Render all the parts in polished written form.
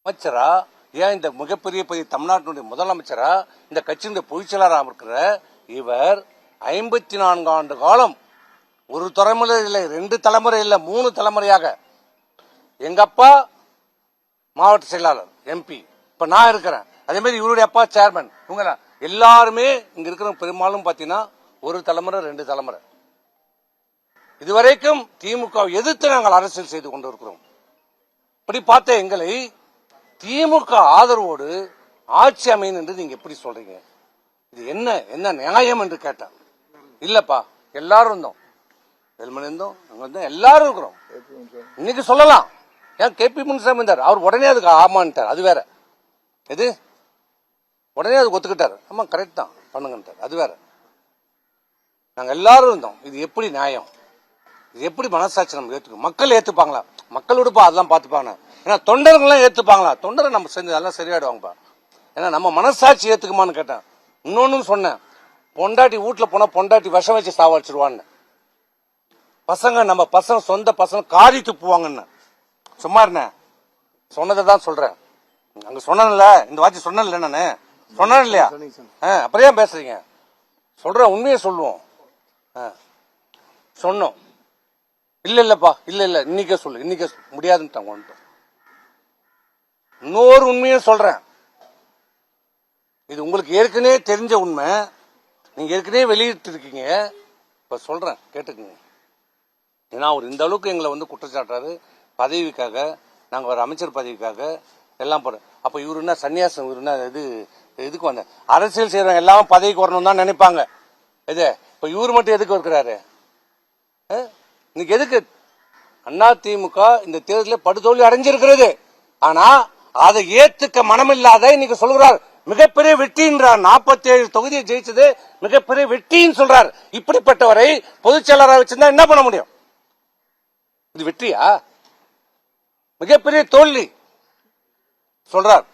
அமைச்சரா ஏன் இந்த மிகப்பெரிய தமிழ்நாட்டினுடைய முதலமைச்சரா இந்த கட்சியினுடைய பொதுச்செயலாளராக இருக்கிற இவர் 54 ஆண்டு காலம் ஒரு தலைமுறை இல்லை, 2 தலைமுறை இல்லை, 3 தலைமுறையாக எங்க அப்பா மாவட்ட செயலாளர் எம்பி, இப்ப நான் இருக்கிறேன். அதே மாதிரி இவருடைய அப்பா சேர்மன். இவங்க எல்லாருமே இங்க இருக்கிற பெரும்பாலும் பாத்தீங்கன்னா ஒரு தலைமுறை 2 தலைமுறை. இதுவரைக்கும் திமுக எதிர்த்து நாங்கள் அரசியல் செய்து கொண்டிருக்கிறோம். இப்படி பார்த்த எங்களை திமுக ஆதரவோடு ஆட்சி அமையும் என்று நீங்க எப்படி சொல்றீங்க? இது என்ன நியாயம் என்று கேட்டேன். இல்லப்பா, எல்லாரும் இருந்தோம், எல்லாரும் இருக்கிறோம். இன்னைக்கு சொல்லலாம், ஏன் KP முனுசாமி இருந்தார், அவர் உடனே அதுக்கு ஆமான்ட்டார். அது வேற. எது உடனே அதுக்கு ஒத்துக்கிட்டாரு. ஆமா கரெக்ட் தான், பண்ணுங்கன்ட்டார். அது வேற. நாங்க எல்லாரும் இருந்தோம். இது எப்படி நியாயம்? இது எப்படி மனசாட்சி நம்ம ஏத்துக்கும்? மக்கள் ஏத்துப்பாங்களா? மக்கள் விடுப்பா, அதெல்லாம் பாத்துப்பாங்க. ஏன்னா தொண்டர்கள்லாம் ஏத்துப்பாங்களா? தொண்டரை நம்ம செஞ்சு அதெல்லாம் சரியாயிடுவாங்கப்பா. ஏன்னா நம்ம மனசாட்சி ஏத்துக்குமான்னு கேட்டேன். இன்னொன்னு சொன்னேன், பொண்டாட்டி வீட்டுல போனா பொண்டாட்டி விஷம் வச்சு சாவடிச்சிருவான்னு. பசங்க நம்ம பசங்க சொந்த பசங்க காரி துப்புவாங்கன்னு சும்மா இருந்தேன். சொன்னதை தான் சொல்றேன். அங்க சொன்னேன்ல, இந்த வாட்சி சொன்னேன்ல, நானு சொன்னேன் இல்லையா? அப்புறம் ஏன் பேசுறீங்க? சொல்ற உண்மையை சொல்லுவோம். சொன்னோம். இல்லப்பா, இல்ல இன்னைக்கே சொல்லு, இன்னைக்கே முடியாதுன்னு. இன்னொரு உண்மையும் சொல்றேன். இது உங்களுக்கு ஏற்கனவே தெரிஞ்ச உண்மை, நீங்க ஏற்கனவே வெளியிட்டு இருக்கீங்க. இப்ப சொல்றேன், கேட்டுக்குங்க. ஏன்னா அவர் இந்த அளவுக்கு எங்களை குற்றச்சாட்டாரு பதவிக்காக, நாங்க ஒரு அமைச்சர் பதவிக்காக எல்லாம் போற. அப்ப இவரு என்ன சன்னியாசம்? இவரு என்ன இதுக்கு வந்த அரசியல் செய்யறவங்க எல்லாரும் பதவிக்கு வரணும் தான் நினைப்பாங்க. இது இப்ப இவரு மட்டும் எதுக்கு இருக்கிறாரு? இன்னைக்கு எதுக்கு? அதிமுக இந்த தேர்தலில் படுதோல்வி அடைஞ்சிருக்கிறது. ஆனா அதை ஏத்துக்க மனமில்லாத இன்னைக்கு சொல்கிறார் மிகப்பெரிய வெற்றின்றார். 47 தொகுதியை ஜெயிச்சது மிகப்பெரிய வெற்றின்னு சொல்றார். இப்படிப்பட்டவரை பொதுச் செயலாளராக வச்சிருந்தா என்ன பண்ண முடியும்? இது வெற்றியா? மிகப்பெரிய தோல்வி சொல்றார்.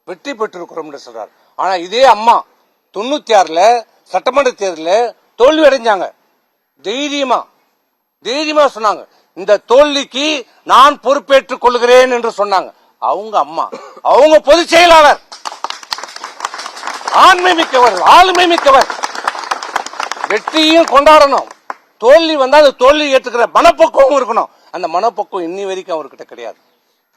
வெற்றி பெற்றிருக்கிறோம் சொல்றார். ஆனா இதே அம்மா 96ல சட்டமன்ற தேர்தலில் தோல்வி அடைஞ்சாங்க. தைரியமா சொன்னாங்க, இந்த தோல்விக்கு நான் பொறுப்பேற்றுக் கொள்கிறேன் என்று சொன்னாங்க. அவங்க அம்மா, அவங்க பொதுச் செயலாளர், ஆண்மை மிக்கவர், ஆளுமை மிக்கவர். வெற்றியும் கொண்டாடணும், தோல்வி வந்தா அந்த தோல்வி ஏற்றுக்கிற மனப்பக்குவம் இருக்கணும். அந்த மனப்பக்குவம் இன்னி வரைக்கும் அவர்கிட்ட கிடையாது.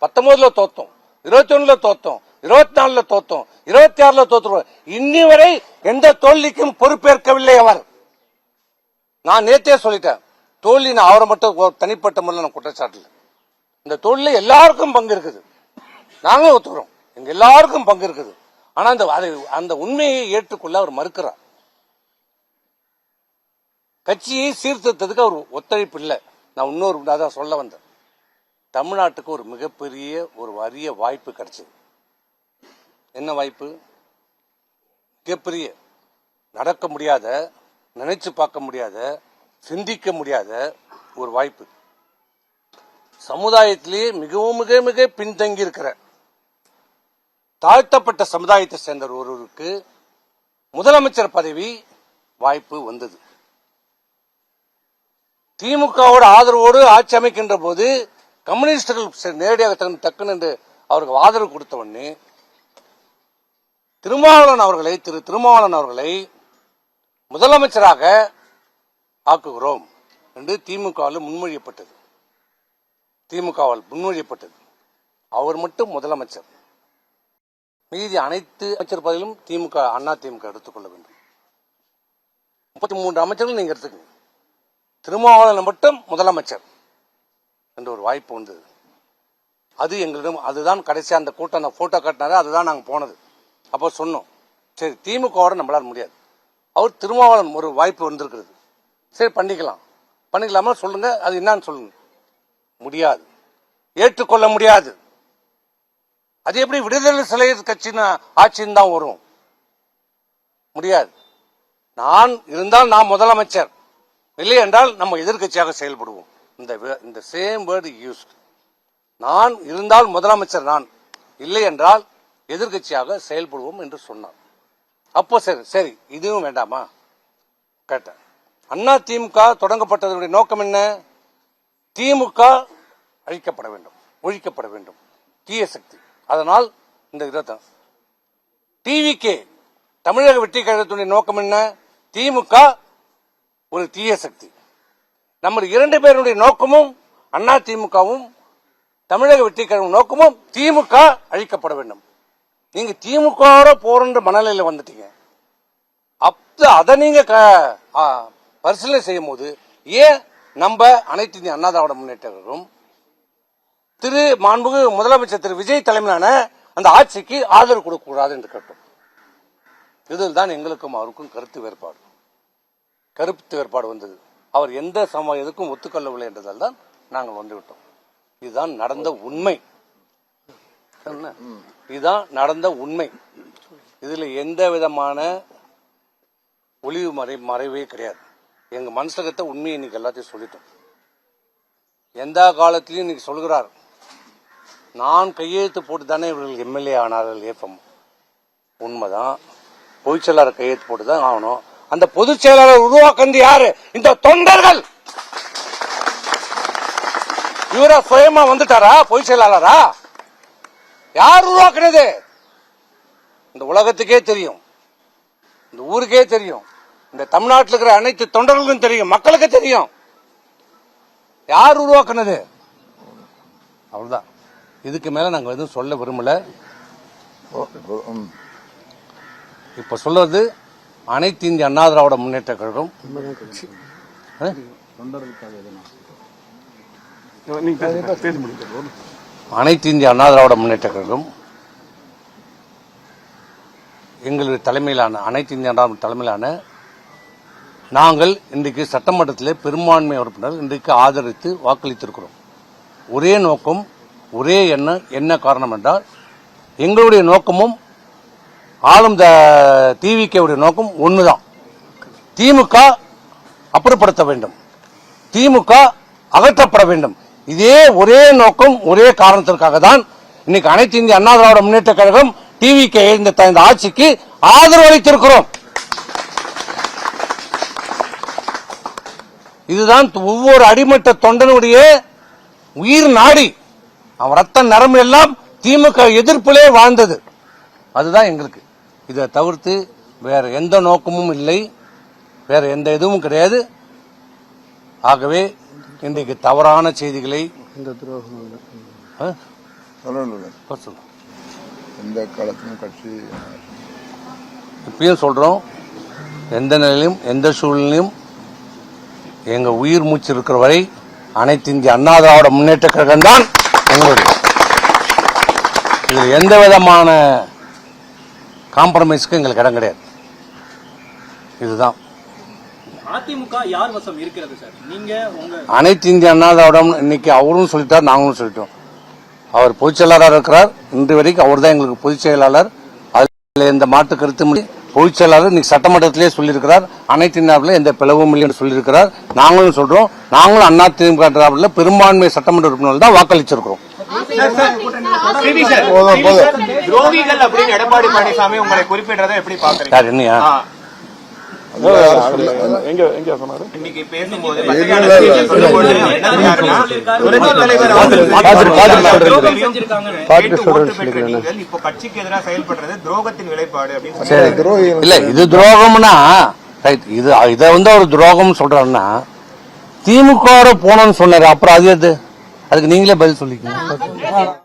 19ல தோத்தோம், 21ல தோத்தோம், 24ல தோத்தோம், 26ல தோத்துருவோம். இன்னி வரை எந்த தோல்விக்கும் பொறுப்பேற்கவில்லை அவர். நான் நேத்தே சொல்லிட்டேன், தோல்வி நான் அவரை மட்டும் தனிப்பட்ட முறையில் நான் குற்றச்சாட்டு. இந்த தோல்வியில எல்லாருக்கும் பங்கு இருக்குது, நாங்களும் ஒத்துக்கிறோம், எங்க எல்லாருக்கும் பங்கு இருக்குது. ஆனா அந்த உண்மையை ஏற்றுக்கொள்ள அவர் மறுக்கிறார். கட்சியை சீர்திருத்தத்துக்கு அவர் ஒத்துழைப்பு இல்லை. நான் இன்னொரு அதான் சொல்ல வந்தேன். தமிழ்நாட்டுக்கு ஒரு மிகப்பெரிய ஒரு அரிய வாய்ப்பு கிடைச்சது. என்ன வாய்ப்பு? மிகப்பெரிய, நடக்க முடியாத, நினைச்சு பார்க்க முடியாத, சிந்திக்க முடியாத ஒரு வாய்ப்பு. சமுதாயத்திலேயே மிகவும் மிக மிக பின்தங்கி இருக்கிற தாழ்த்தப்பட்ட சமுதாயத்தை சேர்ந்த ஒருவருக்கு முதலமைச்சர் பதவி வாய்ப்பு வந்தது. திமுகவோட ஆதரவோடு ஆட்சி அமைக்கின்ற போது கம்யூனிஸ்டுகள் நேரடியாக டக்குன்னு அவருக்கு ஆதரவு கொடுத்த உடனே திரு திருமாவளவன் அவர்களை முதலமைச்சராக ஆக்குகிறோம் என்று திமுகவால் முன்மொழியப்பட்டது. அவர் மட்டும் முதலமைச்சர், மீதி அனைத்து அமைச்சர் பதவியிலும் அதிமுக எடுத்துக்கொள்ள வேண்டும். 33 அமைச்சர்கள் நீங்க எடுத்துக்கங்க, திருமாவளவன் மட்டும் முதலமைச்சர் என்ற ஒரு வாய்ப்பு வந்தது. அது எங்களிடம், அதுதான் கடைசியா அந்த கூட்டம், அந்த போட்டோ காட்டினாரு, அதுதான் நாங்க போனது. அப்போ சொன்னோம், சரி திமுகவோட நம்மளால முடியாது, அவர் திருமாவளவன் ஒரு வாய்ப்பு வந்திருக்கிறது, சரி பண்ணிக்கலாமா சொல்லுங்க, அது என்னன்னு சொல்லுங்க. முடியாது, ஏற்றுக்கொள்ள முடியாது. அது எப்படி விடுதலை சிறுத்தைகள் கட்சின்னு ஆட்சின்னு தான் வரும்? முடியாது. நான் இருந்தால் நான் முதலமைச்சர், இல்லை என்றால் நம்ம எதிர்கட்சியாக செயல்படுவோம். இந்த சேம் வேர்டு யூஸ். நான் இருந்தால் முதலமைச்சர் நான், இல்லை என்றால் எதிர்கட்சியாக செயல்படுவோம் என்று சொன்னார். அப்போ சரி இதுவும் வேண்டாமா கேட்டேன். அண்ணா திமுக தொடங்கப்பட்டதனுடைய நோக்கம் என்ன? திமுக அழிக்கப்பட வேண்டும், ஒழிக்கப்பட வேண்டும், தீய சக்தி. அதனால் இந்த இதை டிவிகே தமிழக வெற்றி கழகத்துடைய நோக்கம் என்ன? திமுக ஒரு தீய சக்தி. நம்ம 2 பேருடைய நோக்கமும் அண்ணா திமுகவும் தமிழக வெற்றி கழகம் நோக்கமும் திமுக அழிக்கப்பட வேண்டும். நீங்க திமுக போற மனநிலையில வந்துட்டீங்க. அதை நீங்க பரிசீலனை செய்யும் போது ஏன் நம்ம அனைத்து இந்திய அண்ணா திராவிட முன்னேற்ற கழகம் மாண்புமிகு முதலமைச்சர் திரு விஜய் தலைமையிலான அந்த ஆட்சிக்கு ஆதரவு கொடுக்கக்கூடாது என்று கேட்டோம். இதில் தான் எங்களுக்கும் அவருக்கும் கருத்து வேறுபாடு வந்தது. அவர் எந்த எதுக்கும் ஒத்துக்கொள்ளவில்லை என்றதால் தான் நாங்கள் வந்துவிட்டோம். இதுதான் நடந்த உண்மை. இதுதான் நடந்த உண்மை. இதுல எந்த விதமான ஒளிவு மறைவே கிடையாது. எங்க மனசகத்தை உண்மையை இன்னைக்கு எல்லாத்தையும் சொல்லிட்டோம். எந்த காலத்திலையும் இன்னைக்கு சொல்கிறார், நான் கையெழுத்து போட்டு தானே இவர்கள் எம்எல்ஏ ஆனார்கள். ஏப்பம் உண்மைதான். பொதுச் செயலாளர் கையெழுத்து போட்டு தான் ஆகணும். அந்த பொதுச் செயலாளர் உருவாக்குறது யாரு? இந்த தொண்டர்கள். இவரா சுயமா வந்துட்டாரா பொதுச் செயலாளரா? யார் உருவாக்குனது? இந்த உலகத்துக்கே தெரியும், இந்த ஊருக்கே தெரியும், இந்த தமிழ்நாட்டில் இருக்கிற அனைத்து தொண்டர்களுக்கும் தெரியும், மக்களுக்கு தெரியும் யார் உருவாக்குனது. அவ்வளவுதான். இதுக்கு மேல நாங்க எதுவும் சொல்ல விரும்பல. இப்ப சொல்றது அனைத்து இந்திய அண்ணா திராவிட முன்னேற்ற கழகம் அனைத்து இந்திய அண்ணா திராவிட முன்னேற்ற கழகம் எங்களுடைய தலைமையிலான அனைத்து இந்திய அண்ணா தலைமையிலான நாங்கள் இன்றைக்கு சட்டமன்றத்தில் பெரும்பான்மை உறுப்பினர் இன்றைக்கு ஆதரித்து வாக்களித்திருக்கிறோம். ஒரே நோக்கம், ஒரே எண்ணம். என்ன காரணம் என்றால் எங்களுடைய நோக்கமும் ஆளும் டிவிகேவுடைய நோக்கம் ஒண்ணுதான். திமுக அப்புறப்படுத்த வேண்டும், திமுக அகற்றப்பட வேண்டும். இதே ஒரே நோக்கம், ஒரே காரணத்திற்காக தான் இன்னைக்கு அனைத்து இந்திய அண்ணா திராவிட முன்னேற்ற கழகம் டிவிகே இந்த ஆட்சிக்கு ஆதரவு அளித்திருக்கிறோம். இதுதான் ஒவ்வொரு அடிமட்ட தொண்டனுடைய உயிர் நாடி. அவன் ரத்த நரம்பு எல்லாம் திமுக எதிர்ப்பிலே வாழ்ந்தது. அதுதான் எங்களுக்கு. இதை தவிர்த்து வேற எந்த நோக்கமும் இல்லை, வேற எந்த இதுவும் கிடையாது. ஆகவே இன்றைக்கு தவறான செய்திகளை இப்பயும் சொல்றோம். எந்த நிலையிலும் எந்த சூழ்நிலையும் எங்க உயிர் மூச்சு இருக்கிற வரை அனைத்து இந்திய அண்ணா திராவிட முன்னேற்ற கழகம் தான் எங்களுடைய. இது எந்த விதமான காம்ப்ரமைஸ்க்கு எங்களுக்கு இடம் கிடையாது. இதுதான் அதிமுக யார் வசம் இருக்கிறது சார்? நீங்க அனைத்து இந்திய அண்ணா திராவிடம் இன்னைக்கு அவரும் சொல்லிட்டார், நாங்களும் சொல்லிட்டோம். அவர் பொதுச் செயலாளர் இருக்கிறார். இன்று வரைக்கும் அவர் தான் எங்களுக்கு பொதுச் செயலாளர். அதுல எந்த மாற்று கருத்து பொதுச் செயலாளர் இன்னைக்கு சட்டமன்றத்திலே சொல்லியிருக்கிறார். அனைத்து இந்தியாவில் எந்த பிளவும் இல்லை என்று சொல்லியிருக்கிறார். நாங்களும் சொல்றோம். நாங்களும் அண்ணா திமுக பெரும்பான்மை சட்டமன்ற உறுப்பினர்கள் தான் வாக்களிச்சிருக்கிறோம். துரோகிகள் அப்படின்னு எடப்பாடி பழனிசாமி உங்களை குறிப்பிடுறதை எப்படி பாக்குறீங்க? யார் என்னையா? இன்னைக்கு பேசும்போது இப்போ கட்சிக்கு எதிராக செயல்படுறது துரோகத்தின் விளைப்பாடு அப்படின்னு. இல்ல இது துரோகம்னா இதை ஒரு துரோகம் சொல்றாருன்னா திமுக போனோம்னு சொன்னாரு. அப்புறம் அதுக்கு நீங்களே பதில் சொல்லிக்கணும்.